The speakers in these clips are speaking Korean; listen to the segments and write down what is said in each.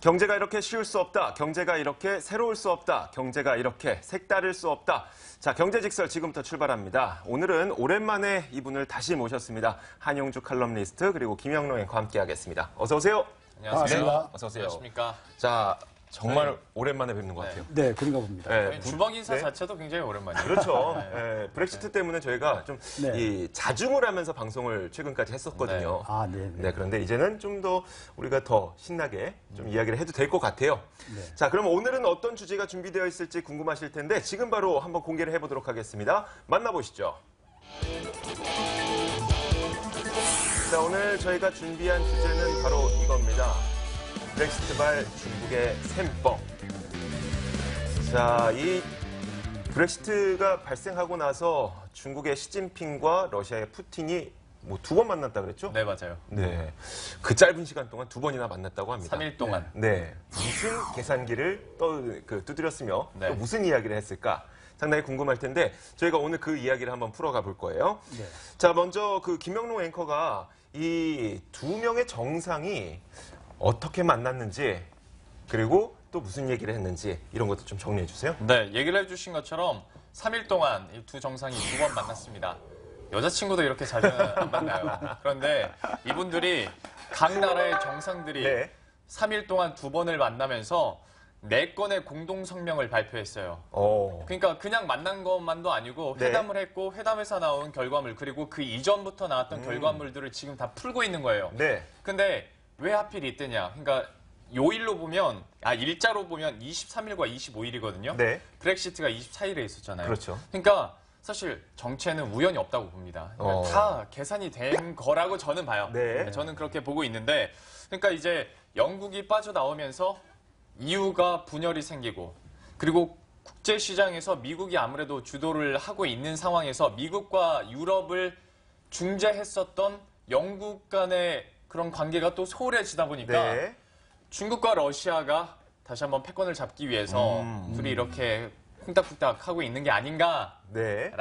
경제가 이렇게 쉬울 수 없다. 경제가 이렇게 새로울 수 없다. 경제가 이렇게 색다를 수 없다. 자, 경제직설 지금부터 출발합니다. 오늘은 오랜만에 이분을 다시 모셨습니다. 한용주 칼럼니스트 그리고 김영롱 앵커와 함께하겠습니다. 어서 오세요. 안녕하세요. 네, 어서 오세요. 안녕하십니까. 자, 정말 오랜만에 뵙는 것 같아요. 네, 그런가 봅니다. 네, 주먹 인사 네. 자체도 굉장히 오랜만이에요. 그렇죠. 브렉시트 때문에 저희가 좀 네. 이 자중을 하면서 방송을 최근까지 했었거든요. 아, 네. 네, 그런데 이제는 좀 더 우리가 더 신나게 좀 이야기를 해도 될 것 같아요. 네. 자, 그럼 오늘은 어떤 주제가 준비되어 있을지 궁금하실 텐데 지금 바로 한번 공개를 해보도록 하겠습니다. 만나보시죠. 자, 오늘 저희가 준비한 주제는 바로 이겁니다. 브렉시트발 중국의 셈뻥. 자, 이 브렉시트가 발생하고 나서 중국의 시진핑과 러시아의 푸틴이 뭐 2번 만났다 그랬죠? 네, 맞아요. 네. 그 짧은 시간 동안 2번이나 만났다고 합니다. 3일 동안. 네. 무슨 계산기를 두드렸으며 네. 또 무슨 이야기를 했을까? 상당히 궁금할 텐데 저희가 오늘 그 이야기를 한번 풀어가 볼 거예요. 네. 자, 먼저 그 김영롱 앵커가 이 2명의 정상이 어떻게 만났는지 그리고 또 무슨 얘기를 했는지 이런 것도 좀 정리해 주세요. 네, 얘기를 해주신 것처럼 3일 동안 이 두 정상이 2번 만났습니다. 여자친구도 이렇게 자주는 안 만나요. 그런데 이분들이 각 나라의 정상들이 네. 3일 동안 2번을 만나면서 4건의 공동 성명을 발표했어요. 그러니까 그냥 만난 것만도 아니고 네. 회담을 했고 회담에서 나온 결과물 그리고 그 이전부터 나왔던 결과물들을 지금 다 풀고 있는 거예요. 네. 근데 왜 하필 이때냐? 그러니까 요일로 보면 일자로 보면 23일과 25일이거든요. 네. 브렉시트가 24일에 있었잖아요. 그렇죠. 그러니까 사실 정체는 우연이 없다고 봅니다. 그러니까 다 계산이 된 거라고 저는 봐요. 네. 저는 그렇게 보고 있는데 그러니까 이제 영국이 빠져나오면서 EU가 분열이 생기고 그리고 국제시장에서 미국이 아무래도 주도를 하고 있는 상황에서 미국과 유럽을 중재했었던 영국 간의 그런 관계가 또 소홀해지다 보니까 네. 중국과 러시아가 다시 한번 패권을 잡기 위해서 둘이 이렇게 쿵딱쿵딱 하고 있는 게 아닌가라고 네.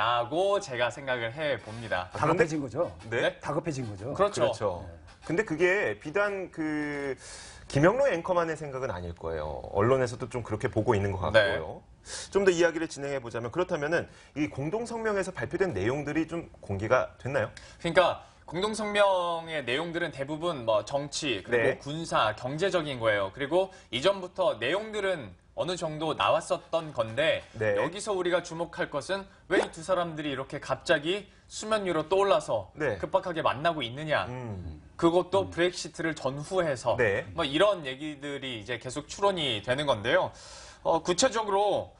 제가 생각을 해봅니다. 다급해진 거죠. 네. 다급해진 거죠. 그렇죠. 그렇죠. 근데 그게 비단 그 김영롱 앵커만의 생각은 아닐 거예요. 언론에서도 좀 그렇게 보고 있는 것 같고요. 좀 더 이야기를 진행해 보자면 그렇다면은 이 공동 성명에서 발표된 내용들이 좀 공개가 됐나요? 그러니까 공동성명의 내용들은 대부분 뭐 정치, 그리고 네. 군사, 경제적인 거예요. 그리고 이전부터 내용들은 어느 정도 나왔었던 건데 네. 여기서 우리가 주목할 것은 왜 이 두 사람들이 이렇게 갑자기 수면 위로 떠올라서 네. 급박하게 만나고 있느냐. 그것도 브렉시트를 전후해서 네. 뭐 이런 얘기들이 이제 계속 추론이 되는 건데요. 구체적으로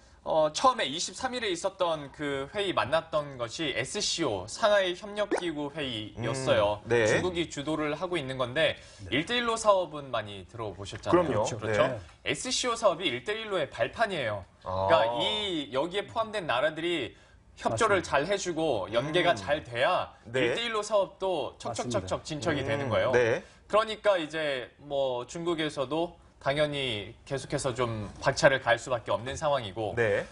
처음에 23일에 있었던 그 회의 만났던 것이 SCO, 상하이 협력기구 회의였어요. 네. 중국이 주도를 하고 있는 건데 1대1로 사업은 많이 들어보셨잖아요. 그럼요. 그렇죠. 네. SCO 사업이 1대1로의 발판이에요. 그러니까 여기에 포함된 나라들이 협조를 잘 해주고 연계가 잘 돼야 네. 1대1로 사업도 척척척척 진척이 되는 거예요. 네. 그러니까 이제 뭐 중국에서도 당연히 계속해서 좀 박차를 갈 수밖에 없는 상황이고 네.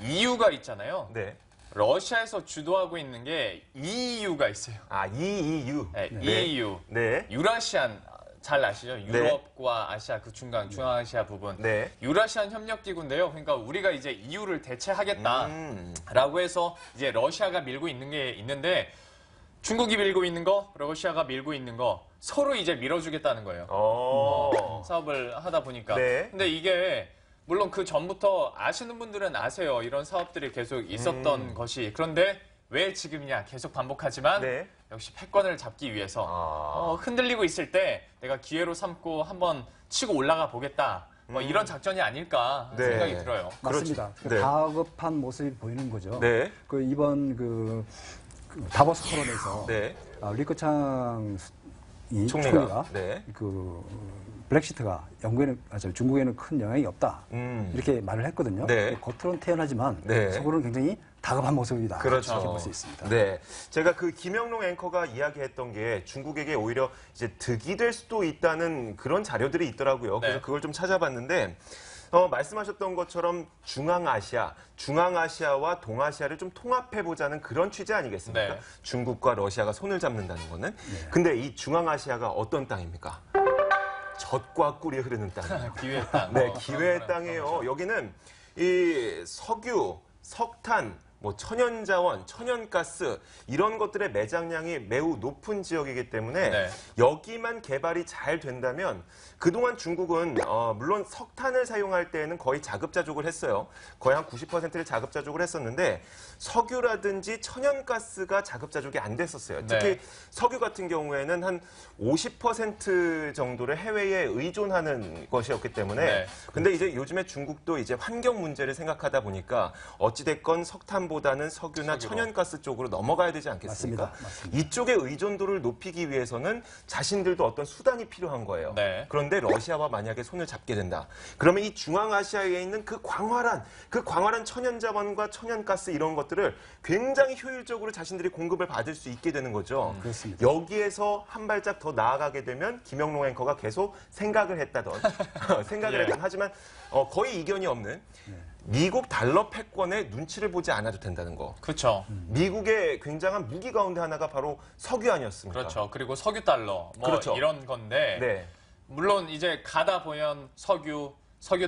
EU가 있잖아요. 네. 러시아에서 주도하고 있는 게 EU가 있어요. EEU. 네, EU. 네. 유라시안 잘 아시죠? 유럽과 아시아 그 중앙아시아 부분. 네. 유라시안 협력기구인데요. 그러니까 우리가 이제 EU를 대체하겠다라고 해서 이제 러시아가 밀고 있는 게 있는데 중국이 밀고 있는 거, 러시아가 밀고 있는 거 서로 이제 밀어주겠다는 거예요. 사업을 하다 보니까. 네. 근데 이게 물론 그 전부터 아시는 분들은 아세요. 이런 사업들이 계속 있었던 것이. 그런데 왜 지금이냐 계속 반복하지만 네. 역시 패권을 잡기 위해서 흔들리고 있을 때 내가 기회로 삼고 한번 치고 올라가 보겠다. 뭐 이런 작전이 아닐까 네. 생각이 들어요. 맞습니다. 그렇죠. 네. 다급한 모습이 보이는 거죠. 네. 이번 그 다보스 토론에서 네. 리커창 총리가 네. 그 브렉시트가 중국에는 큰 영향이 없다 이렇게 말을 했거든요. 네. 겉으로는 태연하지만 네. 속으로는 굉장히 다급한 모습이다. 그렇죠. 이렇게 볼 수 있습니다. 네. 제가 그 김영롱 앵커가 이야기했던 게 중국에게 오히려 이제 득이 될 수도 있다는 그런 자료들이 있더라고요. 그래서 네. 그걸 좀 찾아봤는데 말씀하셨던 것처럼 중앙아시아와 동아시아를 좀 통합해보자는 그런 취지 아니겠습니까? 네. 중국과 러시아가 손을 잡는다는 거는. 근데 이 중앙아시아가 어떤 땅입니까? 젖과 꿀이 흐르는 땅. 기회의 땅. 네, 그런 기회의 거죠. 땅이에요. 여기는 이 석유, 석탄, 뭐 천연자원, 천연가스 이런 것들의 매장량이 매우 높은 지역이기 때문에 네. 여기만 개발이 잘 된다면 그동안 중국은 물론 석탄을 사용할 때에는 거의 자급자족을 했어요. 거의 한 90%를 자급자족을 했었는데 석유라든지 천연가스가 자급자족이 안 됐었어요. 특히 네. 석유 같은 경우에는 한 50% 정도를 해외에 의존하는 것이었기 때문에 네. 근데 이제 요즘에 중국도 이제 환경 문제를 생각하다 보니까 어찌됐건 석탄보다는 석유나 석유로. 천연가스 쪽으로 넘어가야 되지 않겠습니까? 맞습니다. 이쪽의 의존도를 높이기 위해서는 자신들도 어떤 수단이 필요한 거예요. 네. 그런데 러시아와 만약에 손을 잡게 된다. 그러면 이 중앙아시아에 있는 그 광활한 천연자원과 천연가스 이런 것들을 굉장히 효율적으로 자신들이 공급을 받을 수 있게 되는 거죠. 그렇습니다. 여기에서 한 발짝 더 나아가게 되면 김영롱 앵커가 계속 생각을 했다던 생각을 예. 했던 하지만 거의 이견이 없는 미국 달러 패권에 눈치를 보지 않아도 된다는 거. 그렇죠. 미국의 굉장한 무기 가운데 하나가 바로 석유 아니었습니까? 그렇죠. 그리고 석유 달러 뭐 그렇죠. 이런 건데 네. 물론 이제 가다 보면 석유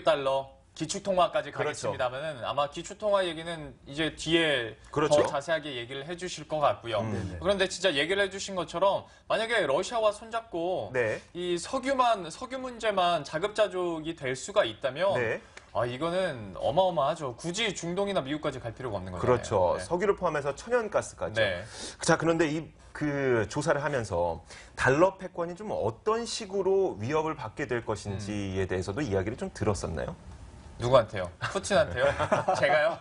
달러, 기축통화까지 그렇죠. 가겠습니다만은 아마 기축통화 얘기는 이제 뒤에 그렇죠. 더 자세하게 얘기를 해주실 것 같고요. 네네. 그런데 진짜 얘기를 해주신 것처럼 만약에 러시아와 손잡고 네. 이 석유 문제만 자급자족이 될 수가 있다면 네. 이거는 어마어마하죠. 굳이 중동이나 미국까지 갈 필요가 없는 거잖아요. 그렇죠. 네. 석유를 포함해서 천연가스까지. 네. 자, 그런데 그 조사를 하면서 달러 패권이 좀 어떤 식으로 위협을 받게 될 것인지에 대해서도 이야기를 좀 들었었나요? 누구한테요? 푸틴한테요? 제가요?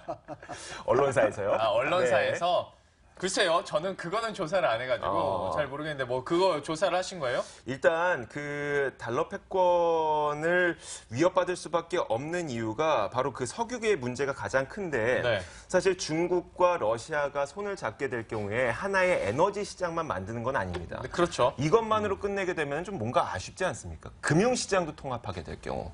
언론사에서요? 언론사에서 글쎄요, 저는 그거는 조사를 안 해가지고 잘 모르겠는데 뭐 그거 조사를 하신 거예요? 일단 그 달러 패권을 위협받을 수밖에 없는 이유가 바로 그 석유계의 문제가 가장 큰데 네. 사실 중국과 러시아가 손을 잡게 될 경우에 하나의 에너지 시장만 만드는 건 아닙니다. 네, 그렇죠. 이것만으로 끝내게 되면 좀 뭔가 아쉽지 않습니까? 금융시장도 통합하게 될 경우.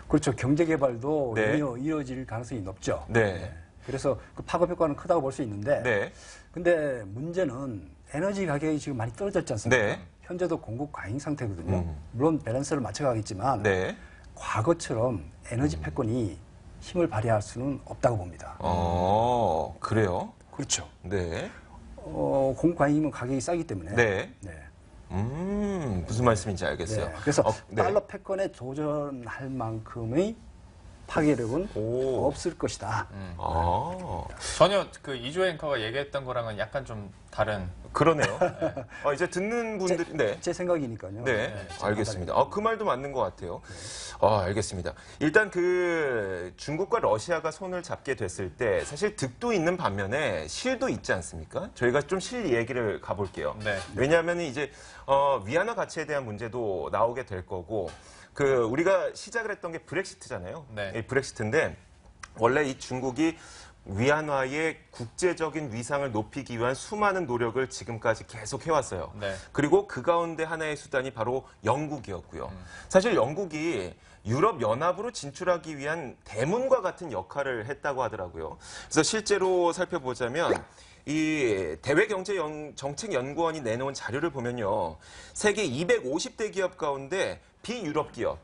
그렇죠. 경제 개발도 네. 이어질 가능성이 높죠. 네. 그래서 그 파급 효과는 크다고 볼 수 있는데, 네. 근데 문제는 에너지 가격이 지금 많이 떨어졌지 않습니까? 네. 현재도 공급 과잉 상태거든요. 물론 밸런스를 맞춰가겠지만 네. 과거처럼 에너지 패권이 힘을 발휘할 수는 없다고 봅니다. 그래요? 그렇죠. 네. 공급 과잉이면 가격이 싸기 때문에. 네. 네. 무슨 말씀인지 알겠어요. 네. 그래서 네. 달러 패권에 도전할 만큼의 파괴력은 오. 없을 것이다. 전혀 그 이조 앵커가 얘기했던 거랑은 약간 좀 다른. 그러네요. 이제 듣는 분들이, 네. 제 생각이니까요. 네, 알겠습니다. 그 말도 맞는 것 같아요. 알겠습니다. 일단 그 중국과 러시아가 손을 잡게 됐을 때 사실 득도 있는 반면에 실도 있지 않습니까? 저희가 좀 실 얘기를 가볼게요. 네. 왜냐하면 이제 위안화 가치에 대한 문제도 나오게 될 거고 그 우리가 시작을 했던 게 브렉시트잖아요. 네. 이 브렉시트인데 원래 이 중국이 위안화의 국제적인 위상을 높이기 위한 수많은 노력을 지금까지 계속 해왔어요. 네. 그리고 그 가운데 하나의 수단이 바로 영국이었고요. 사실 영국이 유럽 연합으로 진출하기 위한 대문과 같은 역할을 했다고 하더라고요. 그래서 실제로 살펴보자면 이 대외경제정책연구원이 내놓은 자료를 보면요. 세계 250대 기업 가운데 비유럽 기업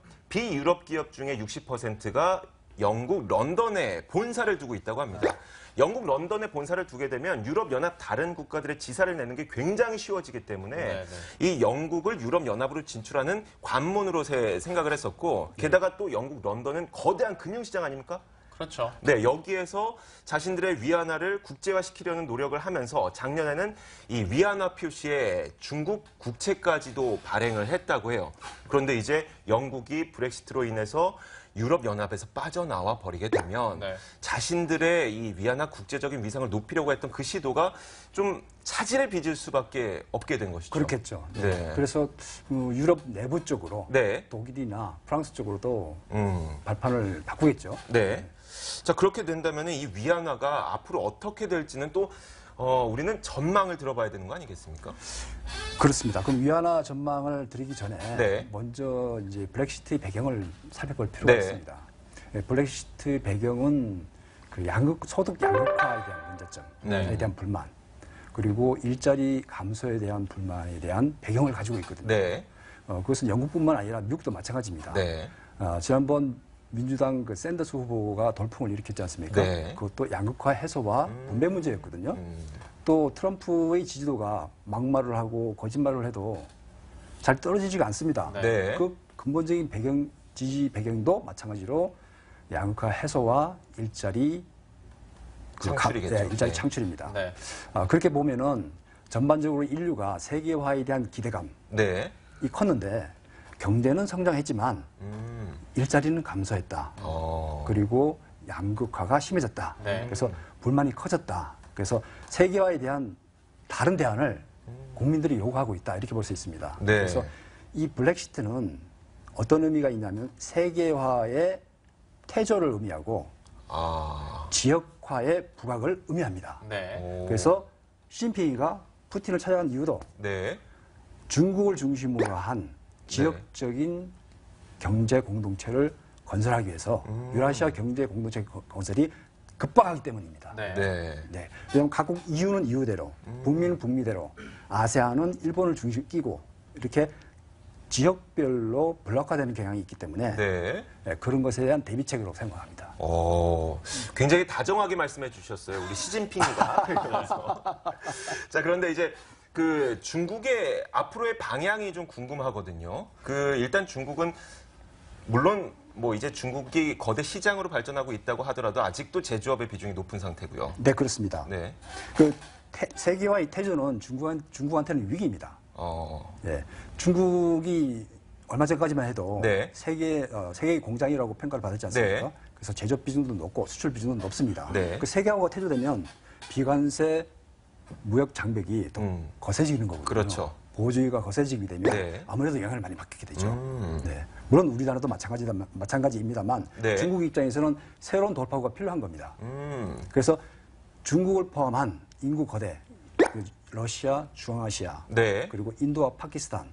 중에 60%가 영국 런던에 본사를 두고 있다고 합니다. 영국 런던에 본사를 두게 되면 유럽연합 다른 국가들의 지사를 내는 게 굉장히 쉬워지기 때문에 네. 이 영국을 유럽연합으로 진출하는 관문으로 생각을 했었고 게다가 또 영국 런던은 거대한 금융시장 아닙니까? 그렇죠. 네, 여기에서 자신들의 위안화를 국제화시키려는 노력을 하면서 작년에는 이 위안화 표시에 중국 국채까지도 발행을 했다고 해요. 그런데 이제 영국이 브렉시트로 인해서 유럽연합에서 빠져나와 버리게 되면 네. 자신들의 이 위안화 국제적인 위상을 높이려고 했던 그 시도가 좀 차질을 빚을 수밖에 없게 된 것이죠. 그렇겠죠. 네. 네. 그래서 유럽 내부 쪽으로 네. 독일이나 프랑스 쪽으로도 음. 발판을 바꾸겠죠. 네. 자, 그렇게 된다면 이 위안화가 앞으로 어떻게 될지는 또 우리는 전망을 들어봐야 되는 거 아니겠습니까? 그렇습니다. 그럼 위안화 전망을 드리기 전에 네. 먼저 이제 브렉시트의 배경을 살펴볼 필요가 네. 있습니다. 브렉시트 배경은 그 소득 양극화에 대한 문제점에 네. 대한 불만, 그리고 일자리 감소에 대한 불만에 대한 배경을 가지고 있거든요. 네. 그것은 영국뿐만 아니라 미국도 마찬가지입니다. 네. 지난번 민주당 그 샌더스 후보가 돌풍을 일으켰지 않습니까? 네. 그것도 양극화 해소와 분배 문제였거든요. 또 트럼프의 지지도가 막말을 하고 거짓말을 해도 잘 떨어지지가 않습니다. 네. 그 근본적인 지지 배경도 마찬가지로 양극화 해소와 일자리 창출이겠죠. 일자리 네. 창출입니다. 네. 그렇게 보면은 전반적으로 인류가 세계화에 대한 기대감이 네. 컸는데 경제는 성장했지만 일자리는 감소했다. 그리고 양극화가 심해졌다. 네. 그래서 불만이 커졌다. 그래서 세계화에 대한 다른 대안을 국민들이 요구하고 있다. 이렇게 볼 수 있습니다. 네. 그래서 이 브렉시트는 어떤 의미가 있냐면 세계화의 퇴조를 의미하고 지역화의 부각을 의미합니다. 네. 그래서 시진핑이가 푸틴을 찾아간 이유도 네. 중국을 중심으로 한 지역적인 경제 공동체를 건설하기 위해서 유라시아 경제 공동체 건설이 급박하기 때문입니다. 네. 네. 네. 왜냐하면 각국 이유는 이유대로, 북미는 북미대로, 아세안은 일본을 중심 끼고 이렇게 지역별로 블록화되는 경향이 있기 때문에 네. 네, 그런 것에 대한 대비책으로 생각합니다. 굉장히 다정하게 말씀해 주셨어요. 우리 시진핑이가. 그래서. 자, 그런데 이제 그 중국의 앞으로의 방향이 좀 궁금하거든요. 일단 중국은 물론 뭐 이제 중국이 거대 시장으로 발전하고 있다고 하더라도 아직도 제조업의 비중이 높은 상태고요. 네, 그렇습니다. 네. 세계화의 태조는 중국한테는 위기입니다. 네, 중국이 얼마 전까지만 해도 네. 세계의 공장이라고 평가를 받았지 않습니까? 네. 그래서 제조업 비중도 높고 수출 비중도 높습니다. 네. 세계화가 태조되면 비관세 무역 장벽이 더 거세지는 거거든요. 그렇죠. 보호주의가 거세지게 되면 네. 아무래도 영향을 많이 받게 되죠. 네. 물론 우리나라도 마찬가지입니다만 네. 중국 입장에서는 새로운 돌파구가 필요한 겁니다. 그래서 중국을 포함한 인구 거대, 러시아, 중앙아시아, 네. 그리고 인도와 파키스탄,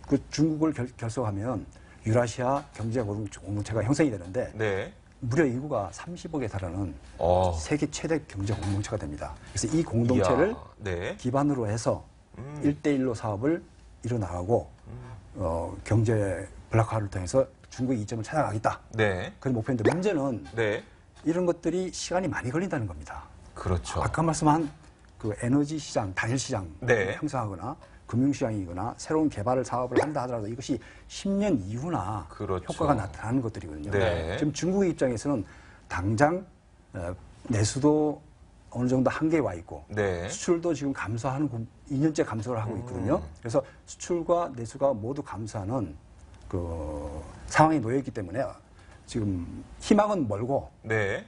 그 중국을 결속하면 유라시아 경제 공동체가 형성이 되는데 네. 무려 인구가 30억에 달하는 세계 최대 경제 공동체가 됩니다. 그래서 이 공동체를 이야, 네. 기반으로 해서 1대1로 사업을 이뤄나가고 경제 블록화를 통해서 중국의 이점을 찾아가겠다. 네. 그런 목표인데 문제는 네. 이런 것들이 시간이 많이 걸린다는 겁니다. 그렇죠. 아까 말씀한 그 에너지 시장, 단일 시장 네. 형성하거나 금융시장이거나 새로운 개발을 사업을 한다 하더라도 이것이 10년 이후나 그렇죠. 효과가 나타나는 것들이거든요. 네. 지금 중국의 입장에서는 당장 내수도 어느 정도 한계에 와 있고 네. 수출도 지금 감소하는 2년째 감소를 하고 있거든요. 그래서 수출과 내수가 모두 감소하는 그 상황에 놓여 있기 때문에 지금 희망은 멀고 네.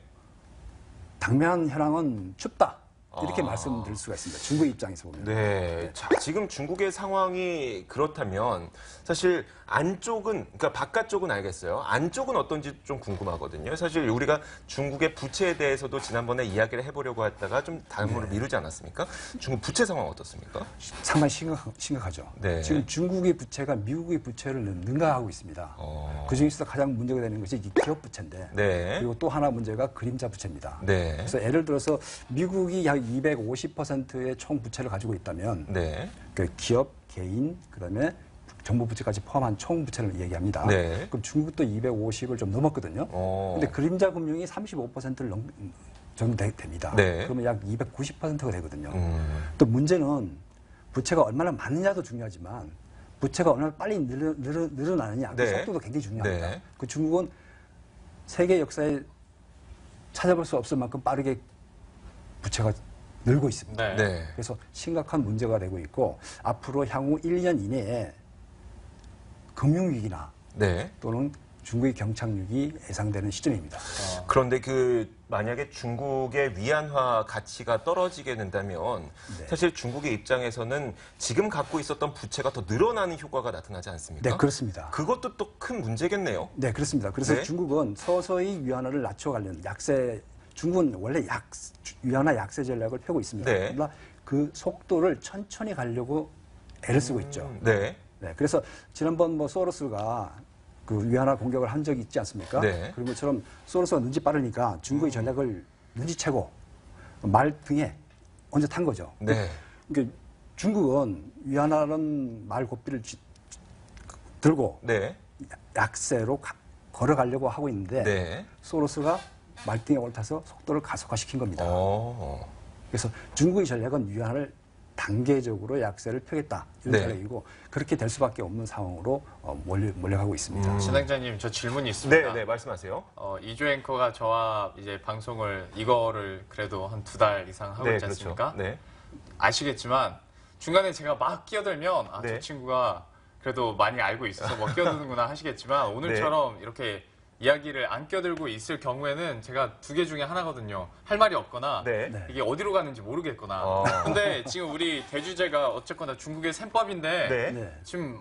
당면한 현황은 춥다. 이렇게 말씀드릴 수가 있습니다. 중국 입장에서 보면. 네. 자, 지금 중국의 상황이 그렇다면 사실 안쪽은, 그러니까 바깥쪽은 알겠어요. 안쪽은 어떤지 좀 궁금하거든요. 사실 우리가 중국의 부채에 대해서도 지난번에 이야기를 해보려고 했다가 좀 다음으로 미루지 않았습니까? 중국 부채 상황 어떻습니까? 상당히 심각하죠. 네. 지금 중국의 부채가 미국의 부채를 능가하고 있습니다. 그중에서도 가장 문제가 되는 것이 이 기업 부채인데 네. 그리고 또 하나 문제가 그림자 부채입니다. 네. 그래서 예를 들어서 미국이 약 250%의 총 부채를 가지고 있다면 네. 그 기업, 개인, 그다음에 정부 부채까지 포함한 총 부채를 얘기합니다. 네. 그럼 중국도 250을 좀 넘었거든요. 근데 그림자 금융이 35%를 정도 됩니다. 네. 그러면 약 290%가 되거든요. 또 문제는 부채가 얼마나 많느냐도 중요하지만 부채가 얼마나 빨리 늘어나느냐 그 네. 속도도 굉장히 중요합니다. 네. 그 중국은 세계 역사에 찾아볼 수 없을 만큼 빠르게 부채가 늘고 있습니다. 네. 네. 그래서 심각한 문제가 되고 있고 앞으로 향후 1년 이내에 금융위기나 네. 또는 중국의 경착륙이 예상되는 시점입니다. 그런데 만약에 중국의 위안화 가치가 떨어지게 된다면 네. 사실 중국의 입장에서는 지금 갖고 있었던 부채가 더 늘어나는 효과가 나타나지 않습니까? 네, 그렇습니다. 그것도 또 큰 문제겠네요. 네, 그렇습니다. 그래서 네. 중국은 서서히 위안화를 낮춰가려는 중국은 원래 위안화 약세 전략을 펴고 있습니다. 네. 그러나 그 속도를 천천히 가려고 애를 쓰고 있죠. 네. 네, 그래서 지난번 소로스가 그 위안화 공격을 한 적이 있지 않습니까? 네. 그런 것처럼 소로스가 눈치 빠르니까 중국의 전략을 눈치채고 말 등에 얹어 탄 거죠. 네. 그러니까 중국은 위안화는 말 고삐를 들고 네. 약세로 걸어가려고 하고 있는데 네. 소로스가 말등에 올라타서 속도를 가속화시킨 겁니다. 어. 그래서 중국의 전략은 위안을 단계적으로 약세를 펴겠다 이런 네. 전략이고 그렇게 될 수밖에 없는 상황으로 몰려가고 있습니다. 진행자님 저 질문이 있습니다. 네, 네, 말씀하세요. 이조 앵커가 저와 이제 방송을 이거를 그래도 한 2달 이상 하고 있지 않습니까? 그렇죠. 네. 아시겠지만 중간에 제가 막 끼어들면 네. 저 친구가 그래도 많이 알고 있어서 뭐 끼어드는구나 하시겠지만 오늘처럼 이렇게 이야기를 안 끼어들고 있을 경우에는 제가 2개 중에 하나거든요. 할 말이 없거나 네. 네. 이게 어디로 가는지 모르겠거나. 어. 근데 지금 우리 대주제가 어쨌거나 중국의 셈법인데 네. 네. 지금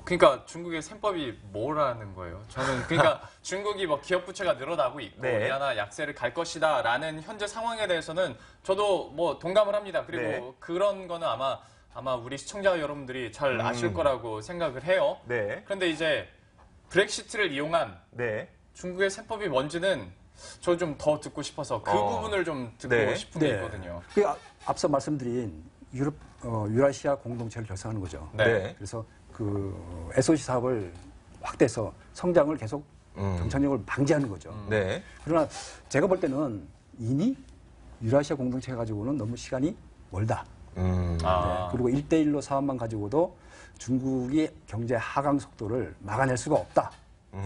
그러니까 중국의 셈법이 뭐라는 거예요? 저는 그러니까 중국이 뭐 기업 부채가 늘어나고 있고 네. 위안화 약세를 갈 것이다라는 현재 상황에 대해서는 저도 뭐 동감을 합니다. 그리고 네. 그런 거는 아마 우리 시청자 여러분들이 잘 아실 거라고 생각을 해요. 네. 그런데 이제 브렉시트를 이용한 네. 중국의 셈법이 뭔지는 저 좀 더 듣고 싶어서 그 부분을 좀 듣고 네. 싶은 게 있거든요. 앞서 말씀드린 유라시아 공동체를 결성하는 거죠. 네. 그래서 그 SOC 사업을 확대해서 성장을 계속 경착륙을 방지하는 거죠. 네. 그러나 제가 볼 때는 이미 유라시아 공동체 가지고는 너무 시간이 멀다. 아. 네, 그리고 1대1로 사업만 가지고도 중국이 경제 하강 속도를 막아낼 수가 없다.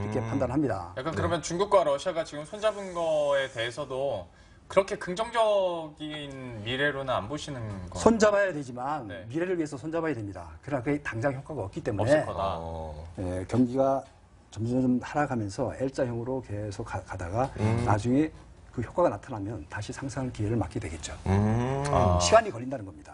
이렇게 판단합니다. 약간 그러면 중국과 러시아가 지금 손잡은 거에 대해서도 그렇게 긍정적인 미래로는 안 보시는 거 손잡아야 되지만 네. 미래를 위해서 손잡아야 됩니다. 그러나 그게 당장 효과가 없기 때문에 없을 거다. 경기가 점점 하락하면서 L자형으로 계속 가다가 나중에 그 효과가 나타나면 다시 상승할 기회를 맞게 되겠죠. 시간이 걸린다는 겁니다.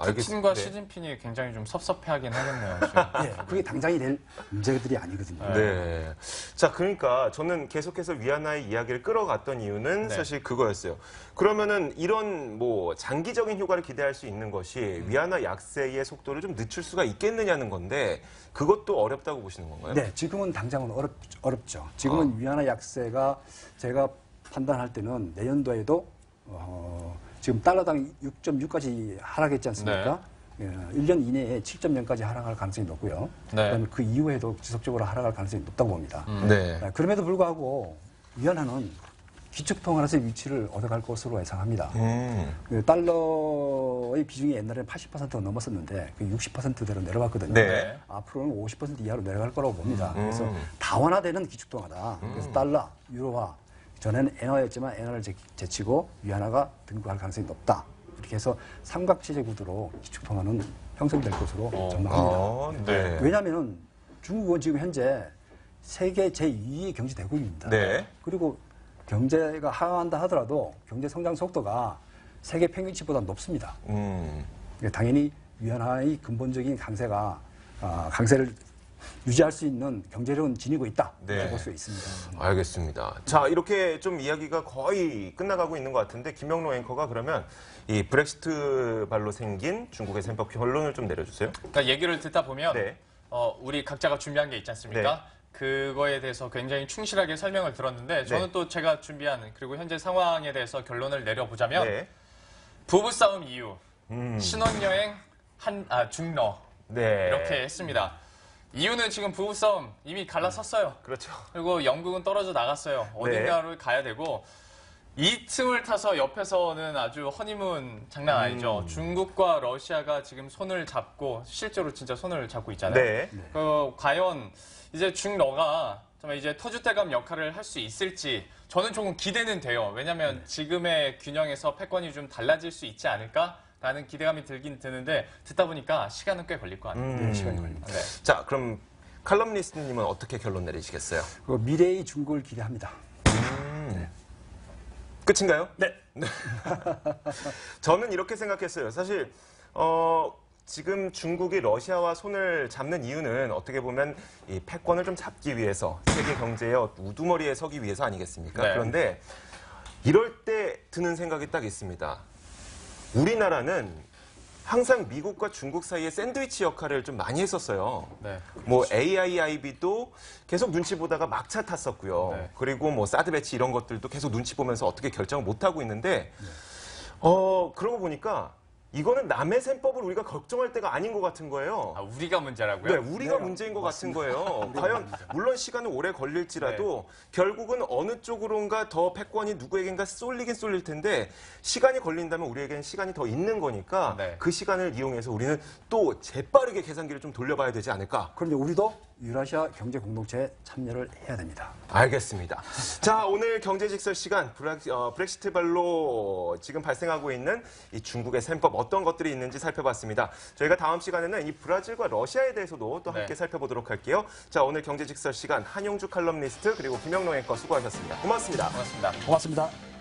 푸틴과 네. 시진핑이 굉장히 좀 섭섭해하긴 하겠네요. 지금. 예, 그게 당장이 될 문제들이 아니거든요. 네. 자, 그러니까 저는 계속해서 위안화의 이야기를 끌어갔던 이유는 네. 사실 그거였어요. 그러면은 이런 뭐 장기적인 효과를 기대할 수 있는 것이 위안화 약세의 속도를 좀 늦출 수가 있겠느냐는 건데 그것도 어렵다고 보시는 건가요? 네, 지금은 당장은 어렵죠. 지금은 위안화 약세가 제가 판단할 때는 내년도에도 지금 달러당 6.6까지 하락했지 않습니까? 예, 1년 이내에 7.0까지 하락할 가능성이 높고요. 네. 그다음에 그 이후에도 지속적으로 하락할 가능성이 높다고 봅니다. 네. 그럼에도 불구하고 위안화는 기축통화로서의 위치를 얻어갈 것으로 예상합니다. 그 달러의 비중이 옛날에는 80%가 넘었었는데 그 60%대로 내려갔거든요. 네. 앞으로는 50% 이하로 내려갈 거라고 봅니다. 그래서 다원화되는 기축통화다. 그래서 달러, 유로화, 전에는 엔화였지만 엔화를 제치고 위안화가 등극할 가능성이 높다. 이렇게 해서 삼각체제 구도로 기축통화는 형성될 것으로 전망합니다. 네. 왜냐하면 중국은 지금 현재 세계 제2의 경제 대국입니다. 네. 그리고 경제가 하강한다 하더라도 경제 성장 속도가 세계 평균치보다 높습니다. 당연히 위안화의 근본적인 강세를 유지할 수 있는 경제력은 지니고 있다. 네. 이렇게 볼 수 있습니다. 알겠습니다. 자, 이렇게 좀 이야기가 거의 끝나가고 있는 것 같은데 김명로 앵커가 그러면 이 브렉시트 발로 생긴 중국의 셈법 결론을 좀 내려주세요. 그러니까 얘기를 듣다 보면 네. 우리 각자가 준비한 게 있지 않습니까? 그거에 대해서 굉장히 충실하게 설명을 들었는데 저는 네. 또 제가 준비한 그리고 현재 상황에 대해서 결론을 내려보자면 네. 부부싸움 이후 신혼여행 중러 네. 이렇게 했습니다. 이유는 지금 부부싸움 이미 갈라섰어요. 그렇죠. 그리고 영국은 떨어져 나갔어요. 어딘가를 가야 되고 이 틈을 타서 옆에서는 아주 허니문 장난 아니죠. 중국과 러시아가 지금 손을 잡고 실제로 진짜 손을 잡고 있잖아요. 네. 과연 이제 중러가 정말 이제 터줏대감 역할을 할 수 있을지 저는 조금 기대는 돼요. 왜냐하면 지금의 균형에서 패권이 좀 달라질 수 있지 않을까라는 기대감이 들긴 드는데 듣다 보니까 시간은 꽤 걸릴 것 같아요. 시간이 걸립니다. 네. 자, 그럼 칼럼니스트님은 어떻게 결론 내리시겠어요? 그 미래의 중국을 기대합니다. 끝인가요? 네. 저는 이렇게 생각했어요. 사실 지금 중국이 러시아와 손을 잡는 이유는 어떻게 보면 이 패권을 좀 잡기 위해서 세계 경제의 우두머리에 서기 위해서 아니겠습니까? 네. 그런데 이럴 때 드는 생각이 딱 있습니다. 우리나라는 항상 미국과 중국 사이에 샌드위치 역할을 좀 많이 했었어요. 네. 뭐 AIIB도 계속 눈치 보다가 막차 탔었고요. 네. 그리고 뭐 사드 배치 이런 것들도 계속 눈치 보면서 어떻게 결정을 못 하고 있는데 그러고 보니까 이거는 남의 셈법을 우리가 걱정할 때가 아닌 것 같은 거예요. 아, 우리가 문제라고요? 네, 우리가 문제인 것 같은 거예요. 과연 물론 시간은 오래 걸릴지라도 결국은 어느 쪽으로인가 더 패권이 누구에겐가 쏠리긴 쏠릴 텐데 시간이 걸린다면 우리에겐 시간이 더 있는 거니까 네. 그 시간을 이용해서 우리는 또 재빠르게 계산기를 좀 돌려봐야 되지 않을까. 그런데 우리도 유라시아 경제 공동체에 참여를 해야 됩니다. 알겠습니다. 자, 오늘 경제직설 시간 브렉시트 발로 지금 발생하고 있는 이 중국의 셈법 어떤 것들이 있는지 살펴봤습니다. 저희가 다음 시간에는 이 브라질과 러시아에 대해서도 또 함께 네. 살펴보도록 할게요. 자, 오늘 경제직설 시간 한용주 칼럼니스트 그리고 김영롱 앵커 수고하셨습니다. 고맙습니다. 고맙습니다. 고맙습니다.